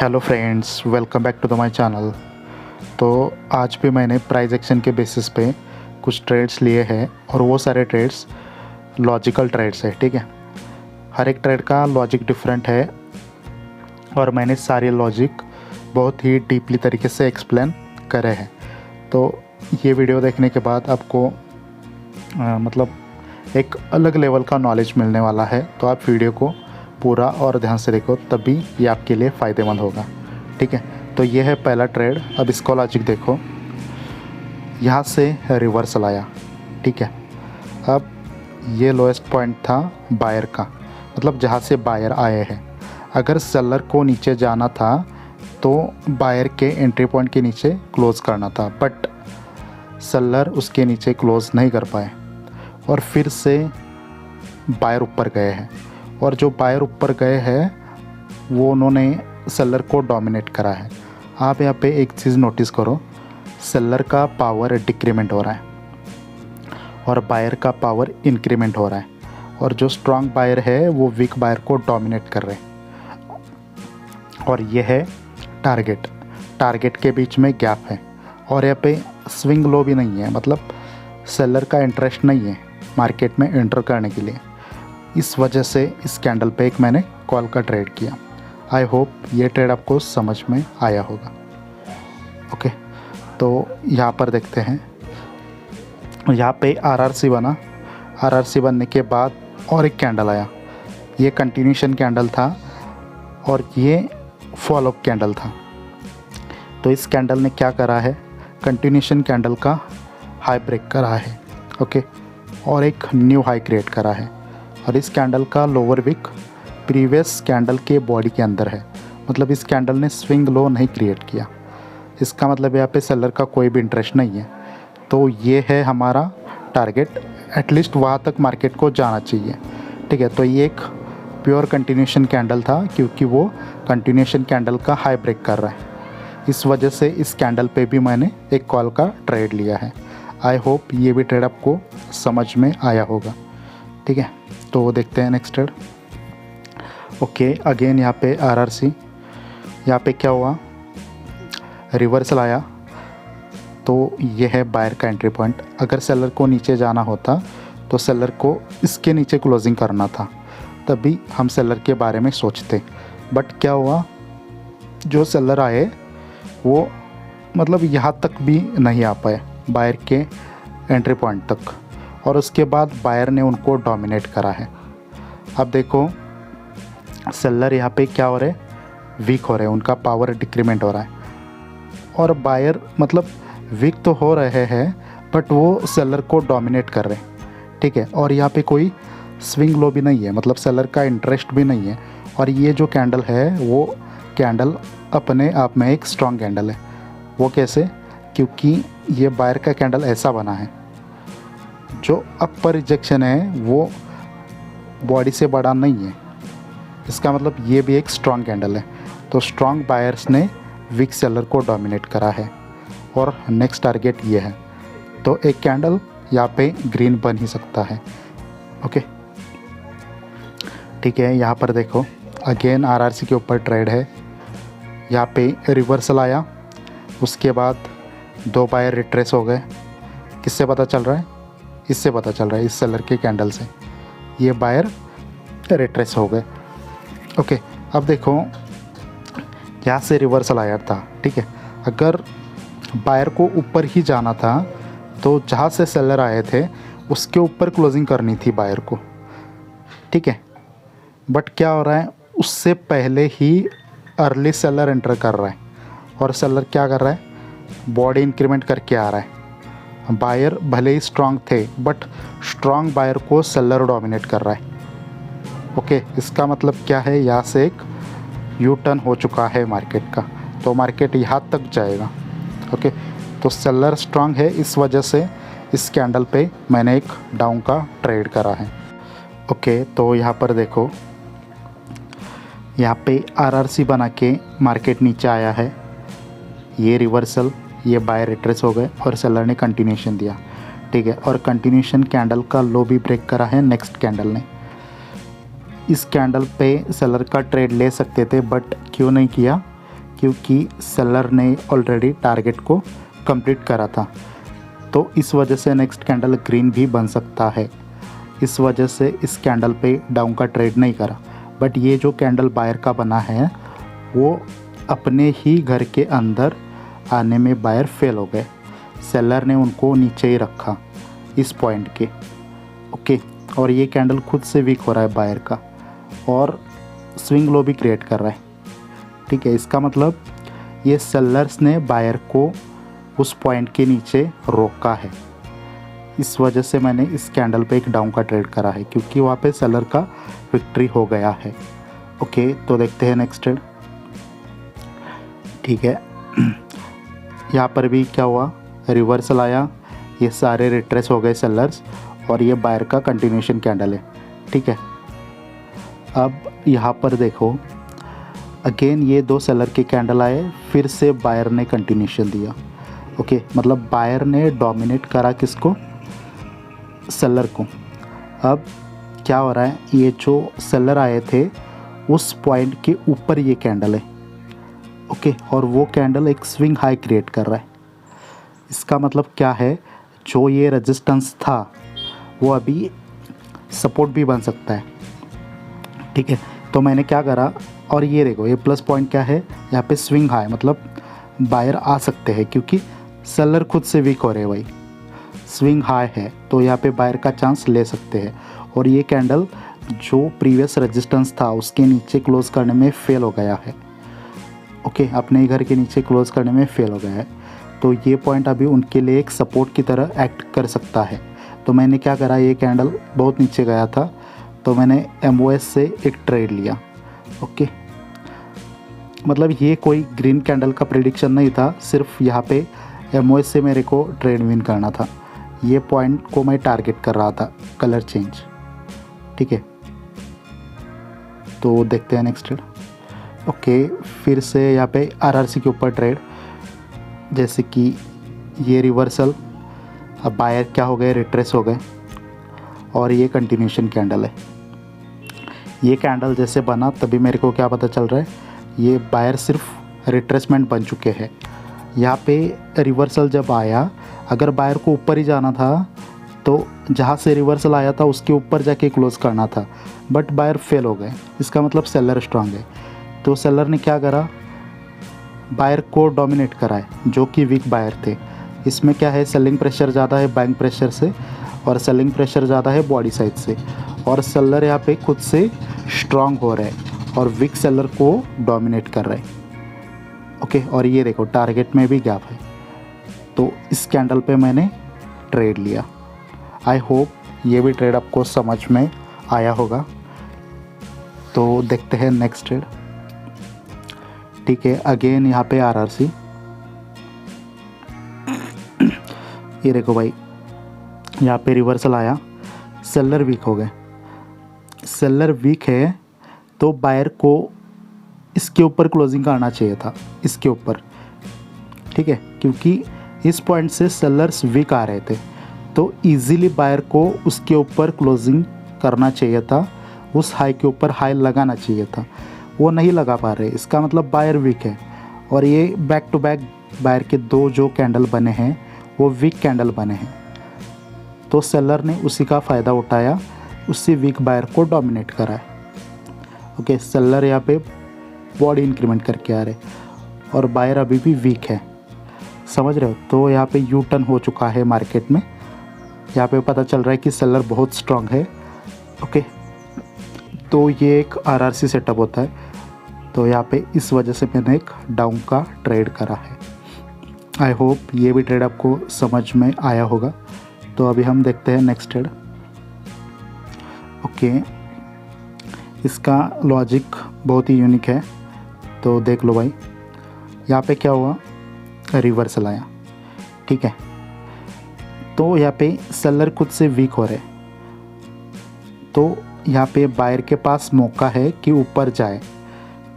Hello friends, welcome back to the my channel. तो आज भी मैंने प्राइस एक्शन के बेसिस पे कुछ ट्रेड्स लिए हैं और वो सारे ट्रेड्स लॉजिकल ट्रेड्स है। ठीक है, हर एक ट्रेड का लॉजिक डिफरेंट है और मैंने सारे लॉजिक बहुत ही डीपली तरीके से एक्सप्लेन करे हैं। तो ये वीडियो देखने के बाद आपको मतलब एक अलग लेवल का नॉलेज मिलने वाला है। तो आप वीडियो को पूरा और ध्यान से देखो, तभी ये आपके लिए फ़ायदेमंद होगा। ठीक है, तो ये है पहला ट्रेड। अब इसको लॉजिक देखो, यहाँ से रिवर्सल आया। ठीक है, अब ये लोएस्ट पॉइंट था बायर का, मतलब जहाँ से बायर आए हैं। अगर सेलर को नीचे जाना था तो बायर के एंट्री पॉइंट के नीचे क्लोज़ करना था, बट सेलर उसके नीचे क्लोज़ नहीं कर पाए और फिर से बायर ऊपर गए हैं। और जो बायर ऊपर गए हैं वो उन्होंने सेलर को डोमिनेट करा है। आप यहाँ पे एक चीज़ नोटिस करो, सेलर का पावर डिक्रीमेंट हो रहा है और बायर का पावर इंक्रीमेंट हो रहा है। और जो स्ट्रांग बायर है वो वीक बायर को डोमिनेट कर रहे हैं। और ये है टारगेट, टारगेट के बीच में गैप है और यहाँ पे स्विंग लो भी नहीं है, मतलब सेलर का इंटरेस्ट नहीं है मार्केट में एंटर करने के लिए। इस वजह से इस कैंडल पे एक मैंने कॉल का ट्रेड किया। आई होप ये ट्रेड आपको समझ में आया होगा। ओके, तो यहाँ पर देखते हैं, यहाँ पे आरआरसी बना। आरआरसी बनने के बाद और एक कैंडल आया। ये कंटिन्यूशन कैंडल था और ये फॉलोअप कैंडल था। तो इस कैंडल ने क्या करा है, कंटिन्यूशन कैंडल का हाई ब्रेक करा है। ओके, और एक न्यू हाई क्रिएट करा है। और इस कैंडल का लोअर विक प्रीवियस कैंडल के बॉडी के अंदर है, मतलब इस कैंडल ने स्विंग लो नहीं क्रिएट किया। इसका मतलब यहाँ पे सेलर का कोई भी इंटरेस्ट नहीं है। तो ये है हमारा टारगेट, एटलीस्ट वहाँ तक मार्केट को जाना चाहिए। ठीक है, तो ये एक प्योर कंटिन्यूशन कैंडल था क्योंकि वो कंटिन्यूशन कैंडल का हाई ब्रेक कर रहा है। इस वजह से इस कैंडल पे भी मैंने एक कॉल का ट्रेड लिया है। आई होप ये भी ट्रेड आपको समझ में आया होगा। ठीक है, तो देखते हैं नेक्स्ट ट्रेड। ओके, अगेन यहाँ पे आरआरसी। यहाँ पे क्या हुआ, रिवर्सल आया। तो ये है बायर का एंट्री पॉइंट। अगर सेलर को नीचे जाना होता तो सेलर को इसके नीचे क्लोजिंग करना था, तभी हम सेलर के बारे में सोचते। बट क्या हुआ, जो सेलर आए वो मतलब यहाँ तक भी नहीं आ पाए, बायर के एंट्री पॉइंट तक, और उसके बाद बायर ने उनको डोमिनेट करा है। अब देखो सेलर यहाँ पे क्या हो रहे, वीक हो रहे हैं, उनका पावर डिक्रीमेंट हो रहा है। और बायर मतलब वीक तो हो रहे हैं बट वो सेलर को डोमिनेट कर रहे हैं। ठीक है, और यहाँ पे कोई स्विंग लो भी नहीं है, मतलब सेलर का इंटरेस्ट भी नहीं है। और ये जो कैंडल है वो कैंडल अपने आप में एक स्ट्रॉन्ग कैंडल है। वो कैसे, क्योंकि ये बायर का कैंडल ऐसा बना है, जो अपर रिजेक्शन है वो बॉडी से बड़ा नहीं है। इसका मतलब ये भी एक स्ट्रॉन्ग कैंडल है। तो स्ट्रॉन्ग बायर्स ने वीक सेलर को डोमिनेट करा है और नेक्स्ट टारगेट ये है। तो एक कैंडल यहाँ पे ग्रीन बन ही सकता है। ओके, ठीक है, यहाँ पर देखो अगेन आरआरसी के ऊपर ट्रेड है। यहाँ पे रिवर्सल आया, उसके बाद दो बायर रिट्रेस हो गए। किससे पता चल रहा है, इससे पता चल रहा है, इस सेलर के कैंडल से ये बायर रिट्रेस हो गए। ओके, अब देखो यहाँ से रिवर्सल आया था। ठीक है, अगर बायर को ऊपर ही जाना था तो जहाँ से सेलर आए थे उसके ऊपर क्लोजिंग करनी थी बायर को। ठीक है, बट क्या हो रहा है, उससे पहले ही अर्ली सेलर एंटर कर रहा है और सेलर क्या कर रहा है, बॉडी इंक्रीमेंट करके आ रहा है। बायर भले ही स्ट्रांग थे बट स्ट्रांग बायर को सेलर डोमिनेट कर रहा है। ओके, इसका मतलब क्या है, यहाँ से एक यू टर्न हो चुका है मार्केट का, तो मार्केट यहाँ तक जाएगा। ओके, तो सेलर स्ट्रांग है, इस वजह से इस कैंडल पे मैंने एक डाउन का ट्रेड करा है। ओके, तो यहाँ पर देखो, यहाँ पे आरआरसी बना के मार्केट नीचे आया है। ये रिवर्सल, ये बायर रिट्रेस हो गए और सेलर ने कंटिन्यूशन दिया। ठीक है, और कंटिन्यूशन कैंडल का लो भी ब्रेक करा है नेक्स्ट कैंडल ने। इस कैंडल पे सेलर का ट्रेड ले सकते थे बट क्यों नहीं किया, क्योंकि सेलर ने ऑलरेडी टारगेट को कंप्लीट करा था। तो इस वजह से नेक्स्ट कैंडल ग्रीन भी बन सकता है, इस वजह से इस कैंडल पे डाउन का ट्रेड नहीं करा। बट ये जो कैंडल बायर का बना है वो अपने ही घर के अंदर आने में बायर फेल हो गए। सेलर ने उनको नीचे ही रखा इस पॉइंट के। ओके, और ये कैंडल खुद से वीक हो रहा है बायर का और स्विंग लो भी क्रिएट कर रहा है। ठीक है, इसका मतलब ये सेलर्स ने बायर को उस पॉइंट के नीचे रोका है। इस वजह से मैंने इस कैंडल पे एक डाउन का ट्रेड करा है, क्योंकि वहाँ पे सेलर का विक्ट्री हो गया है। ओके, तो देखते हैं नेक्स्ट ट्रेड। ठीक है, यहाँ पर भी क्या हुआ, रिवर्सल आया, ये सारे रिट्रेस हो गए सेलर्स और ये बायर का कंटिन्यूशन कैंडल है। ठीक है, अब यहाँ पर देखो अगेन ये दो सेलर के कैंडल आए, फिर से बायर ने कंटिन्यूशन दिया। ओके, मतलब बायर ने डोमिनेट करा किसको, सेलर को। अब क्या हो रहा है, ये जो सेलर आए थे उस पॉइंट के ऊपर ये कैंडल है। ओके, और वो कैंडल एक स्विंग हाई क्रिएट कर रहा है। इसका मतलब क्या है, जो ये रेजिस्टेंस था वो अभी सपोर्ट भी बन सकता है। ठीक है, तो मैंने क्या करा, और ये देखो ये प्लस पॉइंट क्या है, यहाँ पे स्विंग हाई मतलब बायर आ सकते हैं, क्योंकि सेलर खुद से वीक हो रहे हैं भाई, स्विंग हाई है तो यहाँ पे बायर का चांस ले सकते हैं। और ये कैंडल जो प्रीवियस रेजिस्टेंस था उसके नीचे क्लोज करने में फेल हो गया है। ओके, अपने ही घर के नीचे क्लोज करने में फेल हो गया है, तो ये पॉइंट अभी उनके लिए एक सपोर्ट की तरह एक्ट कर सकता है। तो मैंने क्या करा, ये कैंडल बहुत नीचे गया था तो मैंने MOS से एक ट्रेड लिया। ओके, मतलब ये कोई ग्रीन कैंडल का प्रेडिक्शन नहीं था, सिर्फ यहाँ पे MOS से मेरे को ट्रेड विन करना था। ये पॉइंट को मैं टारगेट कर रहा था, कलर चेंज। ठीक है, तो देखते हैं नेक्स्ट ट्रेड। ओके, फिर से यहाँ पे RRC के ऊपर ट्रेड, जैसे कि ये रिवर्सल, अब बायर क्या हो गए, रिट्रेस हो गए और ये कंटिन्यूशन कैंडल है। ये कैंडल जैसे बना तभी मेरे को क्या पता चल रहा है, ये बायर सिर्फ रिट्रेसमेंट बन चुके हैं। यहाँ पे रिवर्सल जब आया, अगर बायर को ऊपर ही जाना था तो जहाँ से रिवर्सल आया था उसके ऊपर जाके क्लोज करना था, बट बायर फेल हो गए। इसका मतलब सेलर स्ट्रांग है। तो सेलर ने क्या करा, बायर को डोमिनेट कराए जो कि वीक बायर थे। इसमें क्या है, सेलिंग प्रेशर ज़्यादा है बाइंग प्रेशर से और सेलिंग प्रेशर ज़्यादा है बॉडी साइड से, और सेलर यहाँ पे खुद से स्ट्रांग हो रहा है और वीक सेलर को डोमिनेट कर रहा है। ओके, और ये देखो टारगेट में भी गैप है, तो इस कैंडल पे मैंने ट्रेड लिया। आई होप ये भी ट्रेड आपको समझ में आया होगा। तो देखते हैं नेक्स्ट ट्रेड। ठीक है, अगेन यहाँ पे RRC, ये देखो भाई यहाँ पे रिवर्सल आया, सेलर वीक हो गए। सेलर वीक है तो बायर को इसके ऊपर क्लोजिंग करना चाहिए था, इसके ऊपर। ठीक है, क्योंकि इस पॉइंट से सेलर्स वीक आ रहे थे तो इजीली बायर को उसके ऊपर क्लोजिंग करना चाहिए था, उस हाई के ऊपर हाई लगाना चाहिए था, वो नहीं लगा पा रहे। इसका मतलब बायर वीक है। और ये बैक टू बैक बायर के दो जो कैंडल बने हैं वो वीक कैंडल बने हैं, तो सेलर ने उसी का फ़ायदा उठाया, उसी वीक बायर को डोमिनेट करा है। ओके, सेलर यहाँ पे बॉडी इंक्रीमेंट करके आ रहे और बायर अभी भी वीक है, समझ रहे हो। तो यहाँ पे यू टर्न हो चुका है मार्केट में, यहाँ पे पता चल रहा है कि सेलर बहुत स्ट्रांग है। ओके, तो ये एक RRC सेटअप होता है, तो यहाँ पे इस वजह से मैंने एक डाउन का ट्रेड करा है। आई होप ये भी ट्रेड आपको समझ में आया होगा। तो अभी हम देखते हैं नेक्स्ट ट्रेड। ओके, इसका लॉजिक बहुत ही यूनिक है, तो देख लो भाई। यहाँ पे क्या हुआ, रिवर्सल आया। ठीक है, तो यहाँ पे सेलर खुद से वीक हो रहे, तो यहाँ पे बायर के पास मौका है कि ऊपर जाए,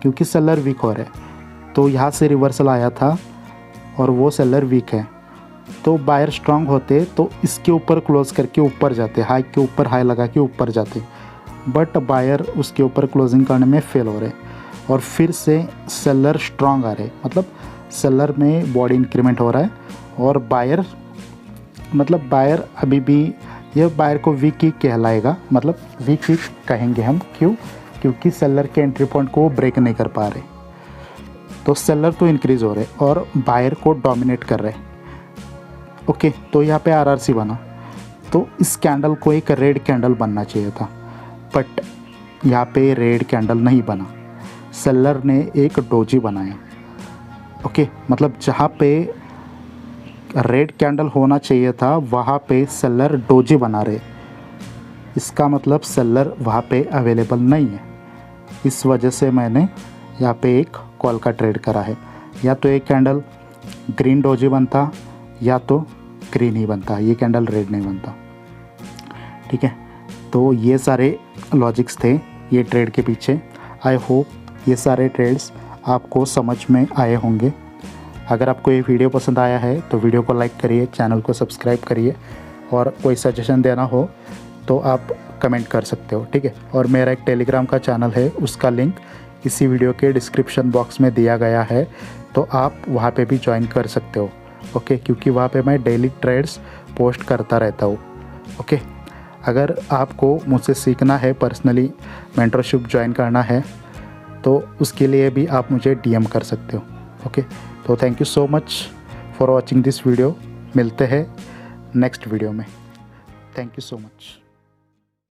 क्योंकि सेलर वीक हो रहे। तो यहाँ से रिवर्सल आया था और वो सेलर वीक है, तो बायर स्ट्रांग होते तो इसके ऊपर क्लोज करके ऊपर जाते, हाई के ऊपर हाई लगा के ऊपर जाते, बट बायर उसके ऊपर क्लोजिंग करने में फेल हो रहे। और फिर से सेलर स्ट्रांग आ रहे, मतलब सेलर में बॉडी इंक्रीमेंट हो रहा है और बायर अभी भी, यह बायर को वीक ही कहलाएगा, मतलब वीक ही कहेंगे हम। क्यों? क्योंकि सेलर के एंट्री पॉइंट को वो ब्रेक नहीं कर पा रहे। तो सेलर तो इंक्रीज़ हो रहे और बायर को डोमिनेट कर रहे। ओके, तो यहाँ पे आरआरसी बना, तो इस कैंडल को एक रेड कैंडल बनना चाहिए था, बट यहाँ पे रेड कैंडल नहीं बना, सेलर ने एक डोजी बनाया। ओके, मतलब जहाँ पे रेड कैंडल होना चाहिए था वहाँ पे सेलर डोजी बना रहे, इसका मतलब सेलर वहाँ पे अवेलेबल नहीं है। इस वजह से मैंने यहाँ पे एक कॉल का ट्रेड करा है। या तो एक कैंडल ग्रीन डोजी बनता या तो ग्रीन ही बनता, ये कैंडल रेड नहीं बनता। ठीक है, तो ये सारे लॉजिक्स थे ये ट्रेड के पीछे। आई होप ये सारे ट्रेड्स आपको समझ में आए होंगे। अगर आपको ये वीडियो पसंद आया है तो वीडियो को लाइक करिए, चैनल को सब्सक्राइब करिए, और कोई सजेशन देना हो तो आप कमेंट कर सकते हो। ठीक है, और मेरा एक टेलीग्राम का चैनल है, उसका लिंक इसी वीडियो के डिस्क्रिप्शन बॉक्स में दिया गया है, तो आप वहाँ पे भी ज्वाइन कर सकते हो। ओके, क्योंकि वहाँ पे मैं डेली ट्रेड्स पोस्ट करता रहता हूँ। ओके, अगर आपको मुझसे सीखना है, पर्सनली मेंटरशिप ज्वाइन करना है, तो उसके लिए भी आप मुझे DM कर सकते हो। ओके, तो thank you so much for watching this video. मिलते हैं नेक्स्ट वीडियो में। Thank you so much.